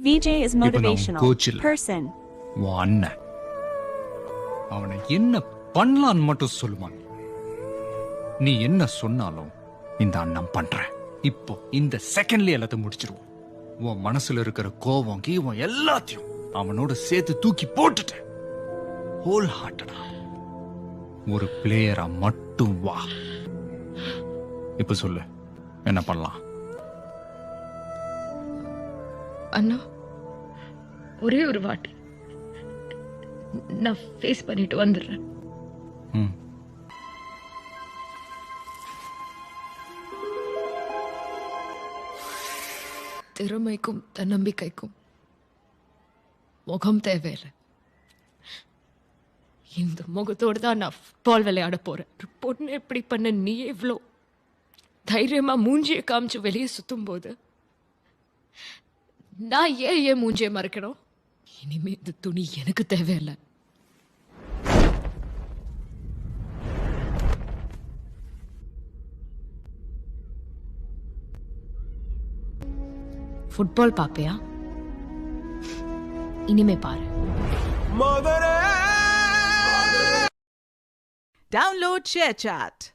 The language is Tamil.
VJ is இப்ப நான் motivational coach இல்ல. person. உன் அண்ணன் அவனை என்ன பண்ணலான்னு மட்டும் சொல்லுமா நீ என்ன சொன்னாலும் இந்த அண்ணன் பண்றேன் இப்போ இந்த செகண்ட்ல எல்லாத்தையும் முடிச்சிருவோம் உன் மனசுல இருக்கிற கோவம் கீவம் எல்லாத்தையும் அவனோட சேர்த்து தூக்கி போட்டுட்டேன் ஹோல் ஹார்ட்டடா ஒரு பிளேயரா மட்டும் வா இப்ப சொல்லு என்ன பண்ணலாம் அண்ணா ஒரே ஒரு வாட்டி நான் ஃபேஸ் பண்ணிட்டு வந்துடுறேன். ம் திறமைக்கும் தன்னம்பிக்கைக்கும் முகம் தேவையில்லை. இந்த முகத்தோடு தான் நான் ஃபுட்பால் விளையாட போறேன். ஒரு பொண்ணு எப்படி பண்ண நீ எவ்வளோ தைரியமா மூஞ்சியை காமிச்சு வெளியே சுத்தும் போது நான் ஏன் மூஞ்சியை மறைக்கணும்? இனிமே இந்த துணி எனக்கு தேவையில்லை. ஃபுட்பால் பாப்பியா? இனிமே பாரு. Download ShareChat.